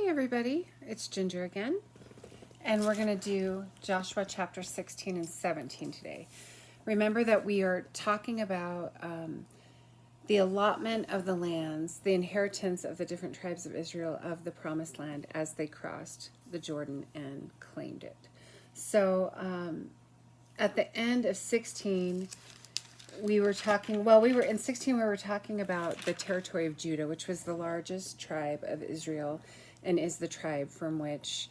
everybody, it's Ginger again, and we're going to do Joshua chapter 16 and 17 today. Remember that we are talking about the allotment of the lands, the inheritance of the different tribes of Israel of the promised land as they crossed the Jordan and claimed it. So at the end of 16, we were talking about the territory of Judah, which was the largest tribe of Israel and is the tribe from which,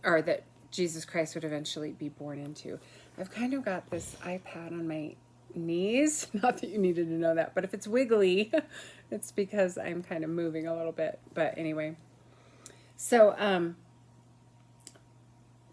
or that Jesus Christ would eventually be born into. I've kind of got this iPad on my knees. Not that you needed to know that, but if it's wiggly, it's because I'm kind of moving a little bit. But anyway, so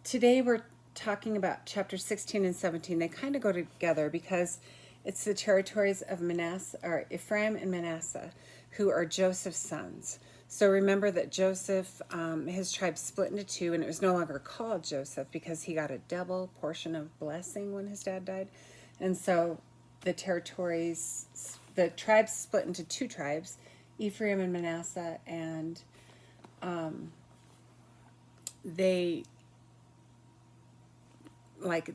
today we're talking about chapter 16 and 17. They kind of go together because it's the territories of Ephraim and Manasseh, who are Joseph's sons. So remember that Joseph, his tribe split into two, and it was no longer called Joseph because he got a double portion of blessing when his dad died. And so the tribes split into two tribes, Ephraim and Manasseh, and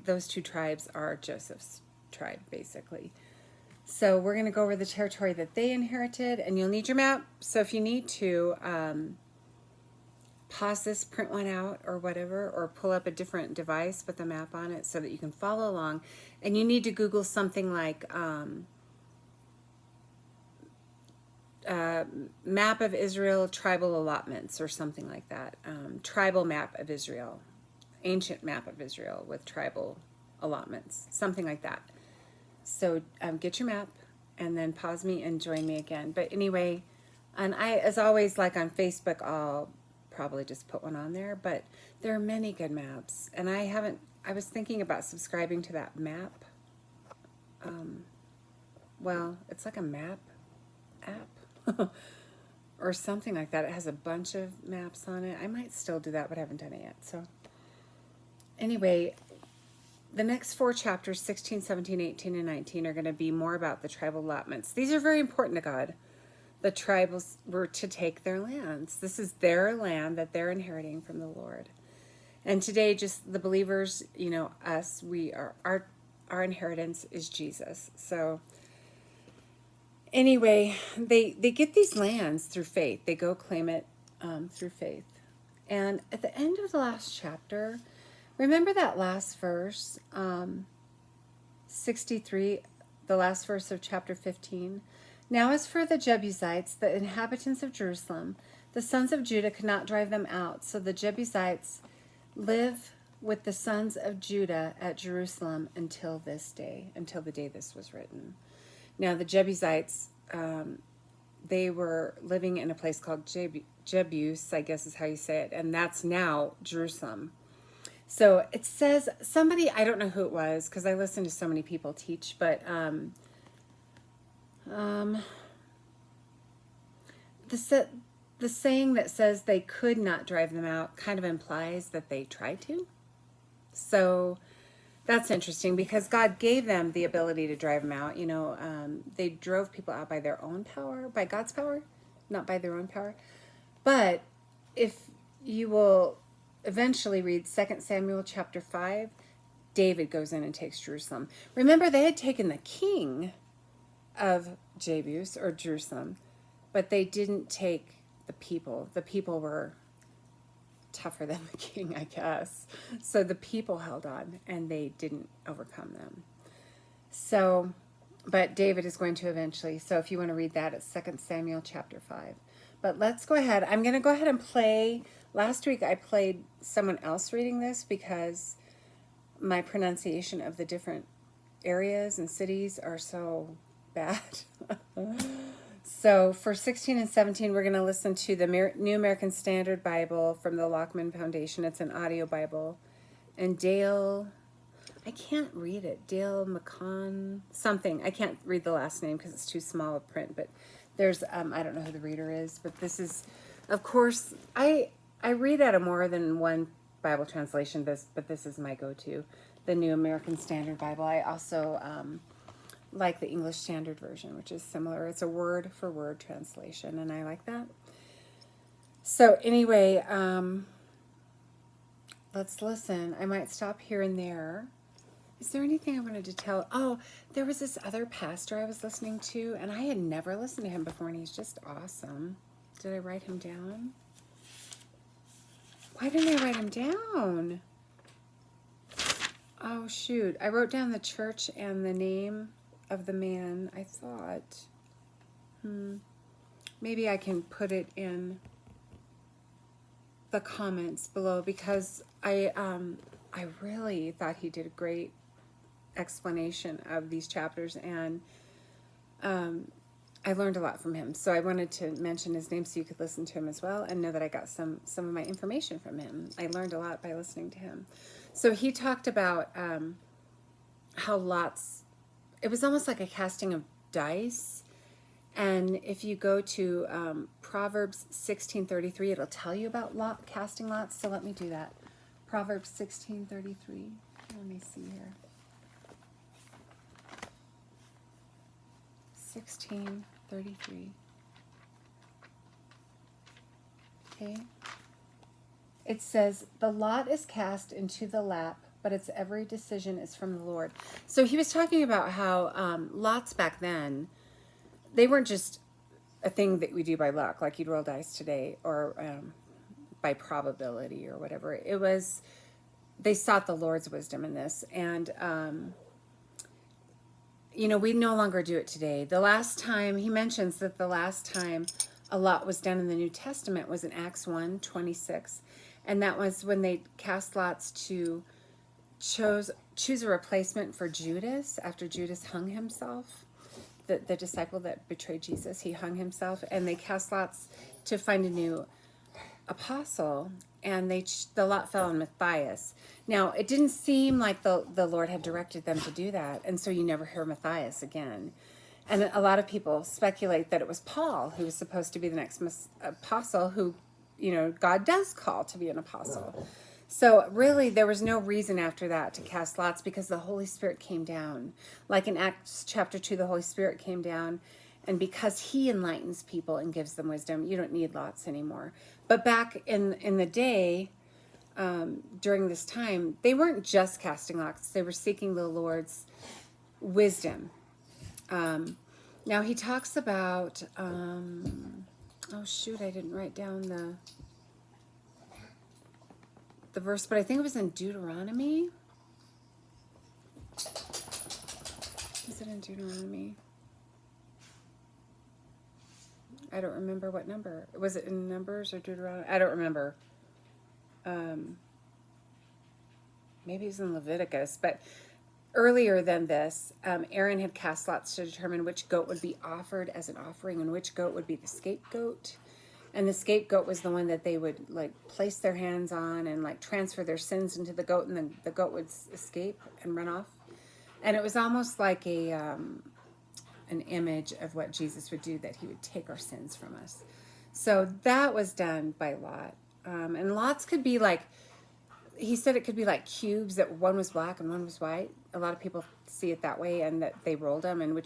those two tribes are Joseph's tribe, basically. So we're going to go over the territory that they inherited, and you'll need your map. So if you need to pause this, print one out or whatever, or pull up a different device with a map on it so that you can follow along. And you need to Google something like map of Israel, tribal allotments, or something like that. Tribal map of Israel, ancient map of Israel with tribal allotments, something like that. So get your map and then pause me and join me again. But anyway, and I, as always, like on Facebook, I'll probably just put one on there, but there are many good maps. And I was thinking about subscribing to that map. Well, it's like a map app or something like that. It has a bunch of maps on it. I might still do that, but I haven't done it yet. So anyway, the next four chapters, 16, 17, 18, and 19, are going to be more about the tribal allotments. These are very important to God. The tribes were to take their lands. This is their land that they're inheriting from the Lord. And today, just the believers, us, our inheritance is Jesus. So anyway, they get these lands through faith. They go claim it through faith. And at the end of the last chapter, remember that last verse, 63, the last verse of chapter 15? Now as for the Jebusites, the inhabitants of Jerusalem, the sons of Judah could not drive them out. So the Jebusites live with the sons of Judah at Jerusalem until this day, until the day this was written. Now the Jebusites, they were living in a place called Jebus, I guess is how you say it, and that's now Jerusalem. So it says, somebody, I don't know who it was because I listen to so many people teach, but the saying that says they could not drive them out kind of implies that they tried to. So that's interesting because God gave them the ability to drive them out. They drove people out by their own power, by God's power, not by their own power. But if you will eventually read 2 Samuel chapter 5, David goes in and takes Jerusalem. Remember, they had taken the king of Jebus, or Jerusalem, but they didn't take the people. The people were tougher than the king, I guess. So the people held on, and they didn't overcome them. So, but David is going to eventually. So if you want to read that, it's 2 Samuel chapter 5. But let's go ahead. I'm going to go ahead and play. Last week I played someone else reading this because my pronunciation of the different areas and cities are so bad. So for 16 and 17, we're going to listen to the New American Standard Bible from the Lockman Foundation. It's an audio Bible. And Dale, I can't read it. Dale McCon something. I can't read the last name because it's too small of print, but there's, I don't know who the reader is, but this is, of course, I read out of more than one Bible translation, but this is my go-to, the New American Standard Bible. I also like the English Standard Version, which is similar. It's a word-for-word translation, and I like that. So anyway, let's listen. I might stop here and there. Is there anything I wanted to tell? Oh, there was this other pastor I was listening to, and I had never listened to him before, and he's just awesome. Did I write him down? Why didn't I write him down? Oh, shoot. I wrote down the church and the name of the man, I thought. Maybe I can put it in the comments below, because I really thought he did a great explanation of these chapters, and I learned a lot from him. So I wanted to mention his name so you could listen to him as well and know that I got some of my information from him. I learned a lot by listening to him. So he talked about how Lot's, it was almost like a casting of dice. And if you go to Proverbs 16:33, it'll tell you about Lot casting lots. So let me do that. Proverbs 16:33. Let me see here. 16:33. Okay. It says, "The lot is cast into the lap, but its every decision is from the Lord." So he was talking about how lots back then, they weren't just a thing that we do by luck, like you'd roll dice today, or by probability or whatever. It was, they sought the Lord's wisdom in this. And, we no longer do it today. The last time, he mentions that the last time a lot was done in the New Testament was in Acts 1:26. And that was when they cast lots to choose a replacement for Judas after Judas hung himself. The disciple that betrayed Jesus, he hung himself, and they cast lots to find a new apostle, and the lot fell on Matthias. Now, it didn't seem like the Lord had directed them to do that, and so you never hear Matthias again. And a lot of people speculate that it was Paul who was supposed to be the next apostle, who, God does call to be an apostle. So really, there was no reason after that to cast lots, because the Holy Spirit came down. Like in Acts chapter 2, the Holy Spirit came down, and because he enlightens people and gives them wisdom, you don't need lots anymore. But back in the day, during this time, they weren't just casting lots. They were seeking the Lord's wisdom. Now he talks about, oh shoot, I didn't write down the verse, but I think it was in Deuteronomy. Is it in Deuteronomy? I don't remember what number. Was it in Numbers or Deuteronomy? I don't remember. Maybe it was in Leviticus, but earlier than this, Aaron had cast lots to determine which goat would be offered as an offering and which goat would be the scapegoat. And the scapegoat was the one that they would place their hands on and transfer their sins into the goat, and then the goat would escape and run off. And it was almost like an image of what Jesus would do, that he would take our sins from us. So that was done by Lot. And lots could be he said it could be like cubes, that one was black and one was white. A lot of people see it that way, and that they rolled them, and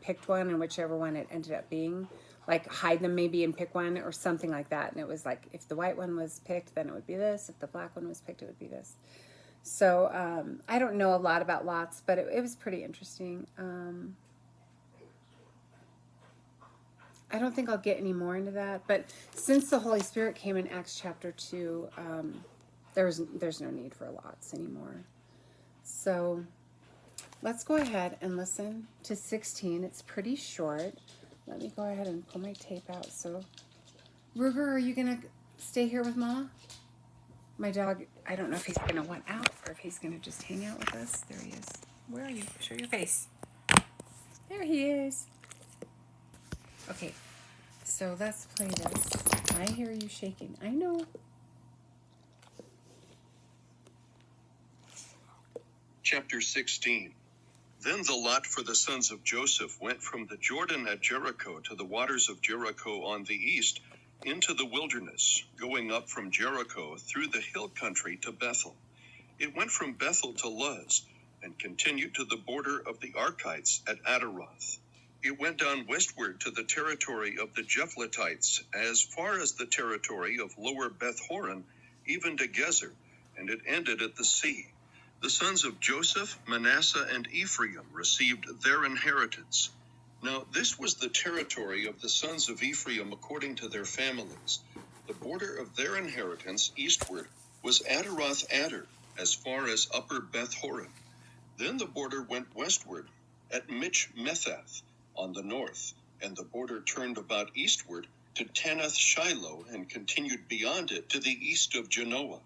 picked one, and whichever one it ended up being. Hide them maybe and pick one or something like that. And it was if the white one was picked, then it would be this. If the black one was picked, it would be this. So I don't know a lot about lots, but it was pretty interesting. I don't think I'll get any more into that. But since the Holy Spirit came in Acts chapter 2, there's no need for lots anymore. So let's go ahead and listen to 16. It's pretty short. Let me go ahead and pull my tape out. So, Ruger, are you going to stay here with Ma? My dog, I don't know if he's going to want out or if he's going to just hang out with us. There he is. Where are you? Show your face. There he is. Okay, so let's play this. I hear you shaking. I know. Chapter 16. Then the lot for the sons of Joseph went from the Jordan at Jericho to the waters of Jericho on the east, into the wilderness, going up from Jericho through the hill country to Bethel. It went from Bethel to Luz, and continued to the border of the Archites at Adaroth. It went down westward to the territory of the Japhletites, as far as the territory of lower Beth Horon, even to Gezer, and it ended at the sea. The sons of Joseph, Manasseh, and Ephraim received their inheritance. Now this was the territory of the sons of Ephraim according to their families. The border of their inheritance eastward was Adaroth Adar, as far as upper Beth Horon. Then the border went westward at Michmethath on the north, and the border turned about eastward to Tanath Shiloh and continued beyond it to the east of Genoa.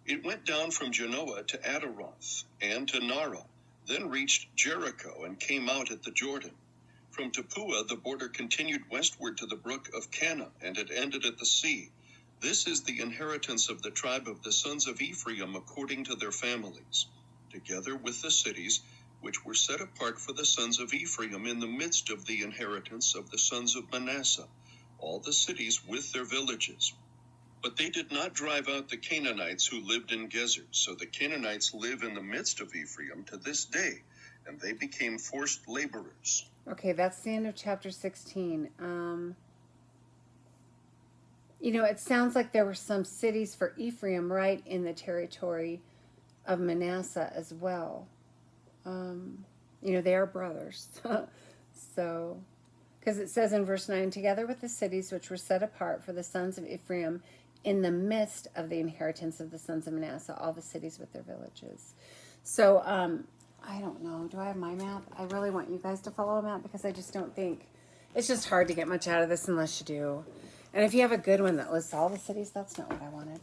It went down from Genoa to Adaroth and to Nara, then reached Jericho and came out at the Jordan. From Tapua the border continued westward to the brook of Cana, and it ended at the sea. This is the inheritance of the tribe of the sons of Ephraim according to their families, together with the cities which were set apart for the sons of Ephraim in the midst of the inheritance of the sons of Manasseh, all the cities with their villages. But they did not drive out the Canaanites who lived in Gezer, so the Canaanites live in the midst of Ephraim to this day, and they became forced laborers. Okay, that's the end of chapter 16. It sounds like there were some cities for Ephraim right in the territory of Manasseh as well. They are brothers. So, because it says in verse 9, together with the cities which were set apart for the sons of Ephraim in the midst of the inheritance of the sons of Manasseh, all the cities with their villages. So, I don't know. Do I have my map? I really want you guys to follow a map because I just don't think, it's just hard to get much out of this unless you do. And if you have a good one that lists all the cities, that's not what I wanted.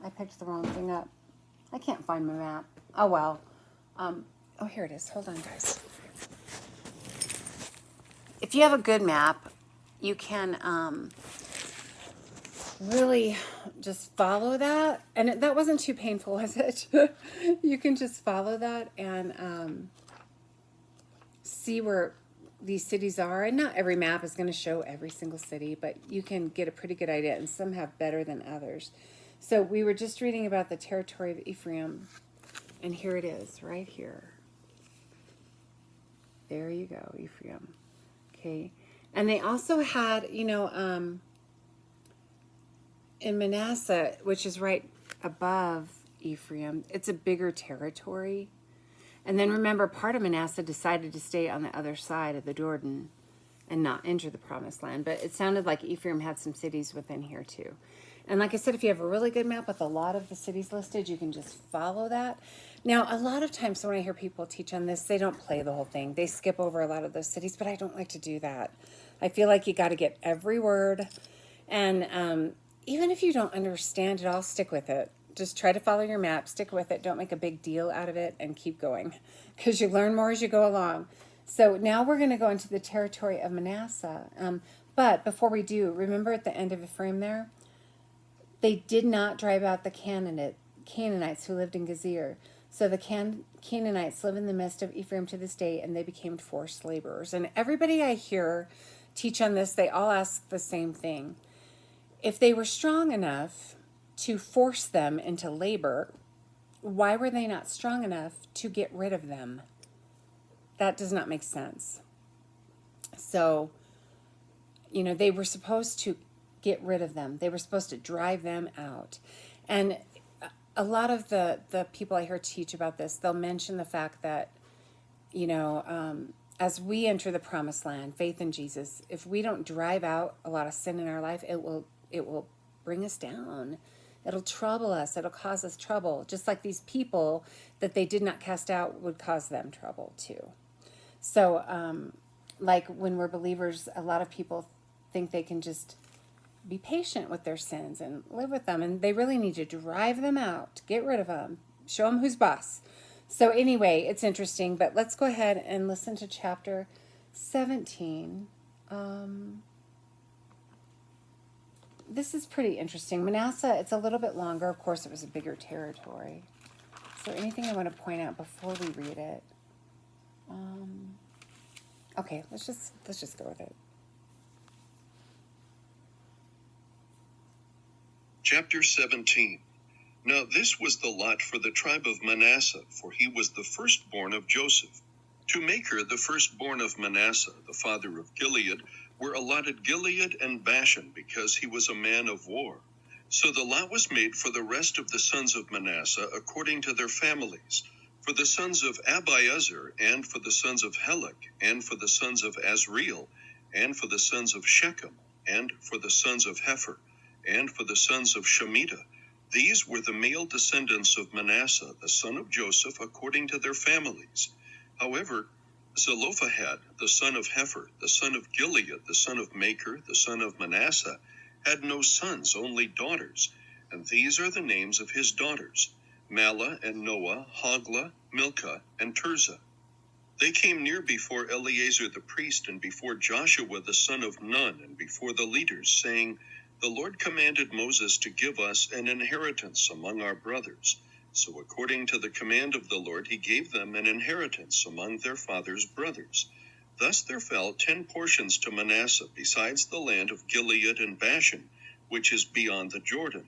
I picked the wrong thing up. I can't find my map. Oh, well. Here it is. Hold on, guys. If you have a good map, you can really just follow that. And that wasn't too painful, was it? You can just follow that and see where these cities are. And not every map is going to show every single city, but you can get a pretty good idea, and some have better than others. So we were just reading about the territory of Ephraim, and here it is, right here. There you go, Ephraim. Okay. And they also had, in Manasseh, which is right above Ephraim, it's a bigger territory. And then remember, part of Manasseh decided to stay on the other side of the Jordan and not enter the promised land. But it sounded like Ephraim had some cities within here too. And like I said, if you have a really good map with a lot of the cities listed, you can just follow that. Now, a lot of times when I hear people teach on this, they don't play the whole thing. They skip over a lot of those cities, but I don't like to do that. I feel like you got to get every word. And even if you don't understand it all, stick with it. Just try to follow your map, stick with it. Don't make a big deal out of it and keep going because you learn more as you go along. So now we're going to go into the territory of Manasseh. But before we do, remember at the end of Ephraim there, they did not drive out the Canaanites who lived in Gezer. So the Canaanites live in the midst of Ephraim to this day, and they became forced laborers. And everybody I hear teach on this, they all ask the same thing. If they were strong enough to force them into labor, why were they not strong enough to get rid of them? That does not make sense. So, they were supposed to get rid of them. They were supposed to drive them out. And a lot of the people I hear teach about this, they'll mention the fact that, as we enter the promised land, faith in Jesus, if we don't drive out a lot of sin in our life, it will bring us down. It'll trouble us. It'll cause us trouble. Just like these people that they did not cast out would cause them trouble too. So, like when we're believers, a lot of people think they can just be patient with their sins and live with them. And they really need to drive them out, get rid of them, show them who's boss. So anyway, it's interesting, but let's go ahead and listen to chapter 17. This is pretty interesting. Manasseh, it's a little bit longer. Of course, it was a bigger territory. Is there anything I want to point out before we read it? Okay, let's just go with it. Chapter 17. Now this was the lot for the tribe of Manasseh, for he was the firstborn of Joseph. To Machir, the firstborn of Manasseh, the father of Gilead, were allotted Gilead and Bashan, because he was a man of war. So the lot was made for the rest of the sons of Manasseh according to their families, for the sons of Abiezer, and for the sons of Helek, and for the sons of Azriel, and for the sons of Shechem, and for the sons of Hepher, and for the sons of Shemitah. These were the male descendants of Manasseh, the son of Joseph, according to their families. However, Zelophehad, the son of Hepher, the son of Gilead, the son of Machir, the son of Manasseh, had no sons, only daughters. And these are the names of his daughters: Mahlah and Noah, Hoglah, Milcah, and Tirzah. They came near before Eleazar the priest, and before Joshua the son of Nun, and before the leaders, saying, The Lord commanded Moses to give us an inheritance among our brothers. So according to the command of the Lord, he gave them an inheritance among their father's brothers. Thus there fell 10 portions to Manasseh, besides the land of Gilead and Bashan, which is beyond the Jordan,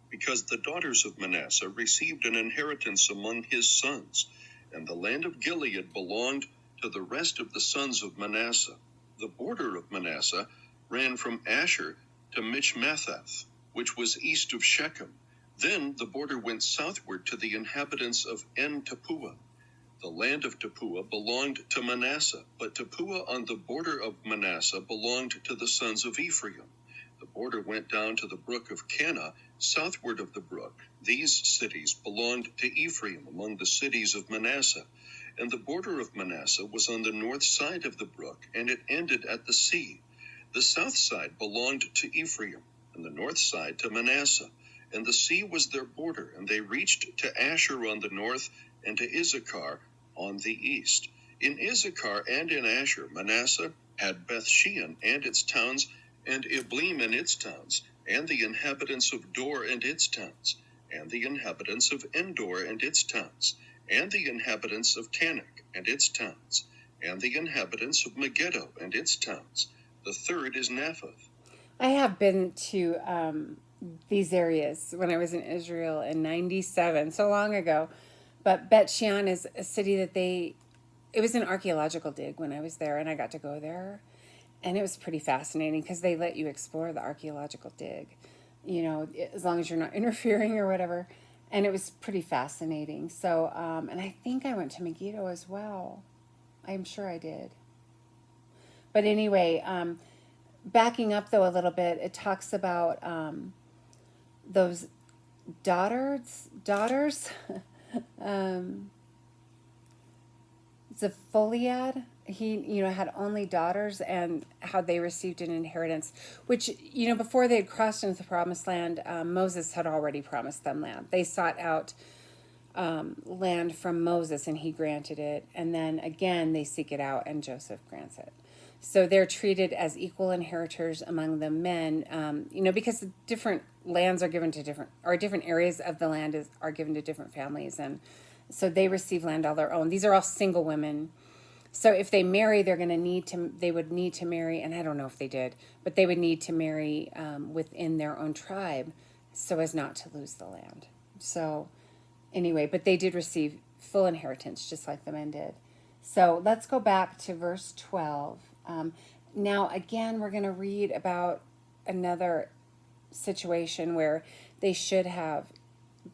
because the daughters of Manasseh received an inheritance among his sons, and the land of Gilead belonged to the rest of the sons of Manasseh. The border of Manasseh ran from Asher to Michmethath, which was east of Shechem. Then the border went southward to the inhabitants of En-Tappuah. The land of Tappuah belonged to Manasseh, but Tappuah on the border of Manasseh belonged to the sons of Ephraim. The border went down to the brook of Cana, southward of the brook. These cities belonged to Ephraim among the cities of Manasseh. And the border of Manasseh was on the north side of the brook, and it ended at the sea. The south side belonged to Ephraim, and the north side to Manasseh. And the sea was their border, and they reached to Asher on the north, and to Issachar on the east. In Issachar and in Asher, Manasseh had Bethshean and its towns, and Ibleam and its towns, and the inhabitants of Dor and its towns, and the inhabitants of Endor and its towns, and the inhabitants of Tanakh and its towns, and the inhabitants of Megiddo and its towns. The third is Naphath. I have been to these areas when I was in Israel in 97, so long ago. But Bet Shean is a city that it was an archaeological dig when I was there, and I got to go there. And it was pretty fascinating because they let you explore the archaeological dig, as long as you're not interfering or whatever. And it was pretty fascinating. So, and I think I went to Megiddo as well. I'm sure I did. But anyway, backing up though a little bit, it talks about those daughters. Zepholiad, he had only daughters, and how they received an inheritance, which before they had crossed into the promised land, Moses had already promised them land. They sought out land from Moses, and he granted it, and then again they seek it out, and Joseph grants it. So they're treated as equal inheritors among the men, because different lands are given to different areas of the land are given to different families, and so they receive land all their own. These are all single women. So if they marry, they would need to marry, and I don't know if they did, but they would need to marry within their own tribe so as not to lose the land. So anyway, but they did receive full inheritance just like the men did. So let's go back to verse 12. Now, again, we're going to read about another situation where they should have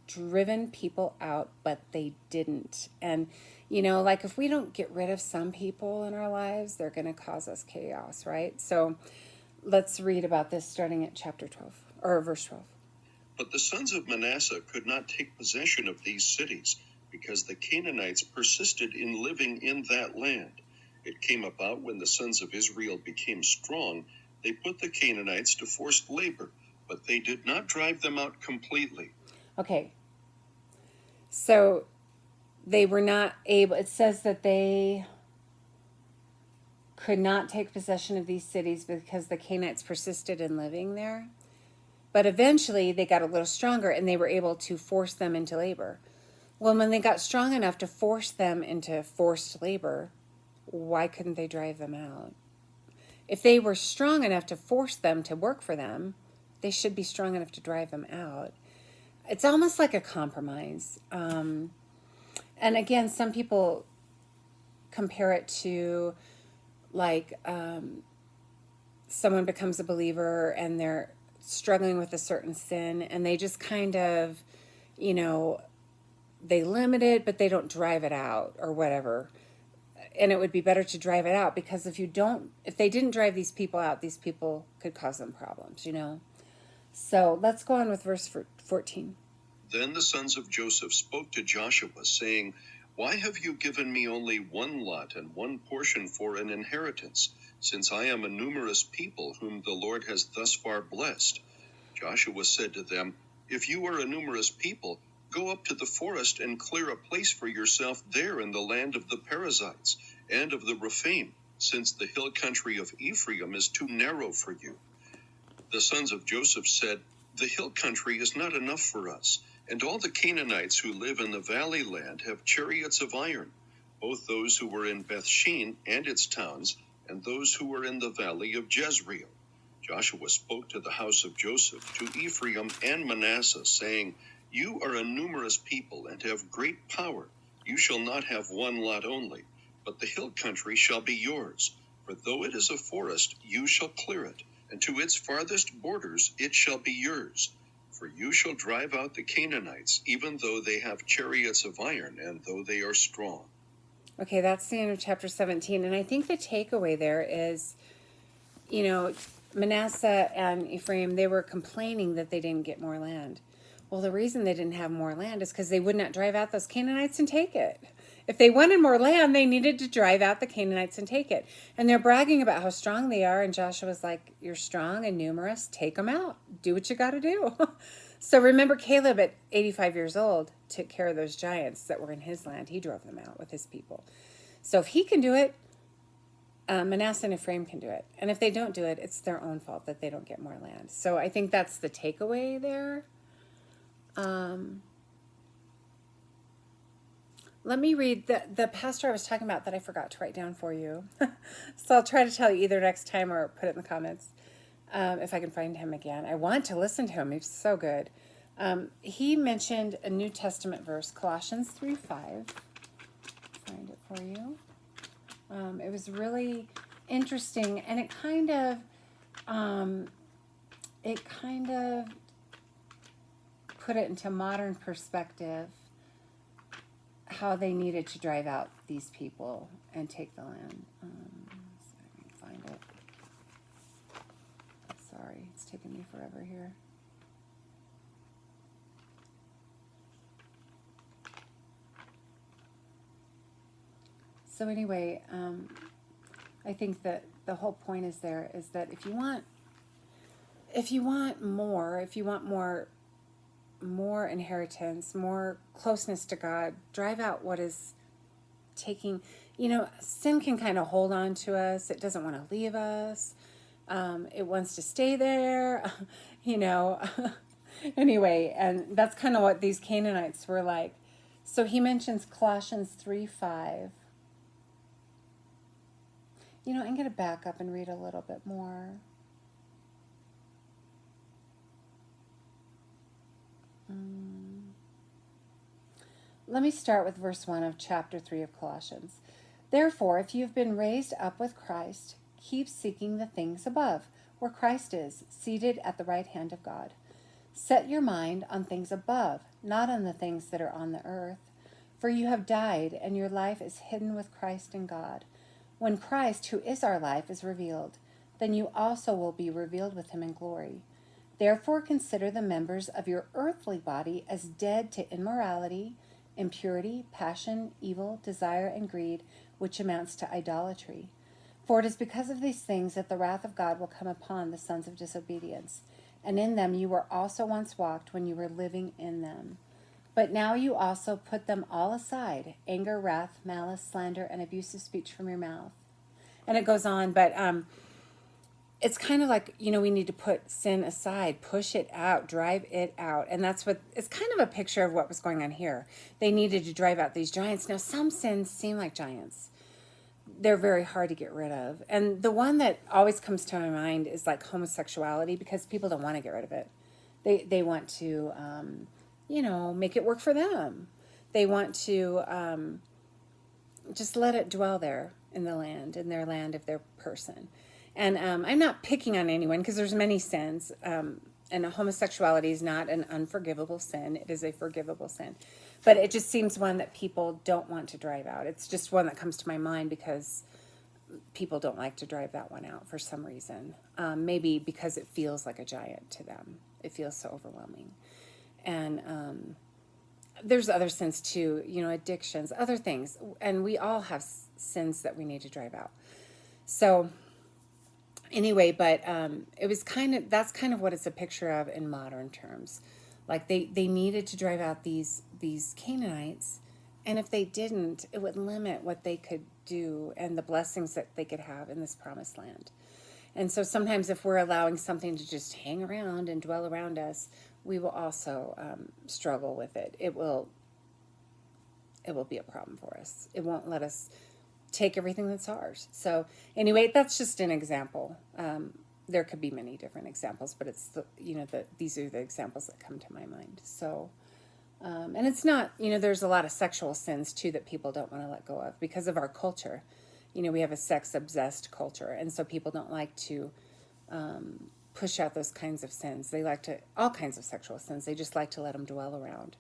driven people out, but they didn't. And, like if we don't get rid of some people in our lives, they're going to cause us chaos, right? So let's read about this starting at chapter 12, or verse 12. But the sons of Manasseh could not take possession of these cities, because the Canaanites persisted in living in that land. It came about when the sons of Israel became strong, they put the Canaanites to forced labor, but they did not drive them out completely. Okay. So they were not able, it says that they could not take possession of these cities because the Canaanites persisted in living there. But eventually they got a little stronger and they were able to force them into labor. Well, when they got strong enough to force them into forced labor, why couldn't they drive them out? If they were strong enough to force them to work for them, they should be strong enough to drive them out. It's almost like a compromise. And again, some people compare it to like someone becomes a believer and they're struggling with a certain sin and they just kind of, you know, they limit it, but they don't drive it out or whatever. And it would be better to drive it out, because if they didn't drive these people out, these people could cause them problems, you know? So let's go on with verse 14. Then the sons of Joseph spoke to Joshua, saying, Why have you given me only one lot and one portion for an inheritance, since I am a numerous people whom the Lord has thus far blessed? Joshua said to them, If you are a numerous people, go up to the forest and clear a place for yourself there in the land of the Perizzites and of the Rephaim, since the hill country of Ephraim is too narrow for you. The sons of Joseph said, The hill country is not enough for us, and all the Canaanites who live in the valley land have chariots of iron, both those who were in Bethshean and its towns, and those who were in the valley of Jezreel. Joshua spoke to the house of Joseph, to Ephraim and Manasseh, saying, You are a numerous people and have great power. You shall not have one lot only, but the hill country shall be yours. For though it is a forest, you shall clear it, and to its farthest borders it shall be yours. For you shall drive out the Canaanites, even though they have chariots of iron, and though they are strong. Okay, that's the end of chapter 17. And I think the takeaway there is, you know, Manasseh and Ephraim, they were complaining that they didn't get more land. Well, the reason they didn't have more land is because they would not drive out those Canaanites and take it. If they wanted more land, they needed to drive out the Canaanites and take it. And they're bragging about how strong they are. And Joshua's like, you're strong and numerous. Take them out. Do what you got to do. So remember, Caleb at 85 years old took care of those giants that were in his land. He drove them out with his people. So if he can do it, Manasseh and Ephraim can do it. And if they don't do it, it's their own fault that they don't get more land. So I think that's the takeaway there. Let me read the pastor I was talking about that I forgot to write down for you. So I'll try to tell you either next time or put it in the comments if I can find him again. I want to listen to him. He's so good. He mentioned a New Testament verse, Colossians 3:5. Find it for you. It was really interesting, and it kind of put it into modern perspective, how they needed to drive out these people and take the land. So I can find it. Sorry, it's taking me forever here. So anyway, I think that the whole point is that if you want more inheritance, more closeness to God, drive out what is taking, sin can kind of hold on to us. It doesn't want to leave us. It wants to stay there, Anyway, and that's kind of what these Canaanites were like. So he mentions Colossians 3:5. I'm going to back up and read a little bit more. Let me start with verse 1 of chapter 3 of Colossians. Therefore, if you have been raised up with Christ, keep seeking the things above, where Christ is, seated at the right hand of God. Set your mind on things above, not on the things that are on the earth. For you have died, and your life is hidden with Christ in God. When Christ, who is our life, is revealed, then you also will be revealed with him in glory. Therefore consider the members of your earthly body as dead to immorality, impurity, passion, evil, desire, and greed, which amounts to idolatry. For it is because of these things that the wrath of God will come upon the sons of disobedience. And in them you were also once walked when you were living in them. But now you also put them all aside, anger, wrath, malice, slander, and abusive speech from your mouth. And it goes on, but it's kind of like, we need to put sin aside, push it out, drive it out. And that's it's kind of a picture of what was going on here. They needed to drive out these giants. Now, some sins seem like giants. They're very hard to get rid of. And the one that always comes to my mind is like homosexuality, because people don't want to get rid of it. They want to, make it work for them. They want to, just let it dwell there in the land, in their land of their person. And I'm not picking on anyone because there's many sins. And homosexuality is not an unforgivable sin. It is a forgivable sin. But it just seems one that people don't want to drive out. It's just one that comes to my mind because people don't like to drive that one out for some reason. Maybe because it feels like a giant to them. It feels so overwhelming. And there's other sins too, addictions, other things. And we all have sins that we need to drive out. So anyway, but it was that's kind of what it's a picture of in modern terms. Like they needed to drive out these Canaanites, and if they didn't, it would limit what they could do and the blessings that they could have in this promised land. And so sometimes if we're allowing something to just hang around and dwell around us, we will also struggle with it. It will be a problem for us. It won't let us take everything that's ours. So anyway, that's just an example. There could be many different examples, but it's these are the examples that come to my mind. So, and it's not, there's a lot of sexual sins too that people don't want to let go of because of our culture. We have a sex obsessed culture, and so people don't like to push out those kinds of sins. They like to all kinds of sexual sins. They just like to let them dwell around.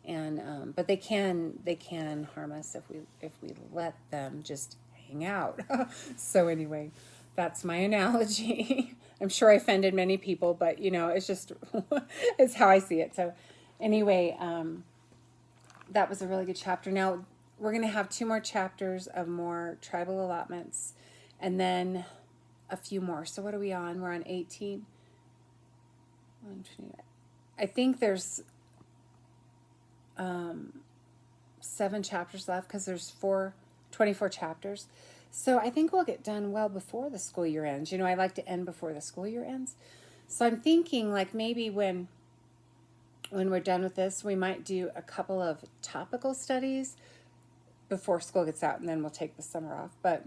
And but they can harm us if we let them just hang out. So anyway, that's my analogy. I'm sure I offended many people, but it's just it's how I see it. So anyway, that was a really good chapter. Now we're going to have 2 more chapters of more tribal allotments, and then a few more. So what are we on? We're on 18. I think there's 7 chapters left because there's 24 chapters. So I think we'll get done well before the school year ends. I like to end before the school year ends. So I'm thinking like maybe when we're done with this, we might do a couple of topical studies before school gets out, and then we'll take the summer off. But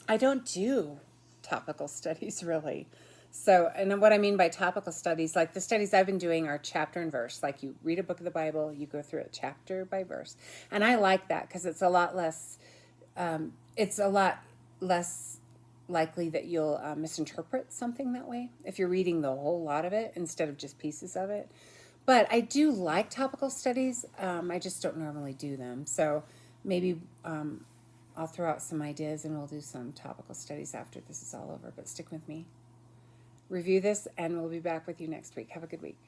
I don't do topical studies really. So, and what I mean by topical studies, like the studies I've been doing are chapter and verse. Like you read a book of the Bible, you go through it chapter by verse. And I like that because it's a lot less likely that you'll misinterpret something that way if you're reading the whole lot of it instead of just pieces of it. But I do like topical studies. I just don't normally do them. So maybe I'll throw out some ideas and we'll do some topical studies after this is all over. But stick with me. Review this, and we'll be back with you next week. Have a good week.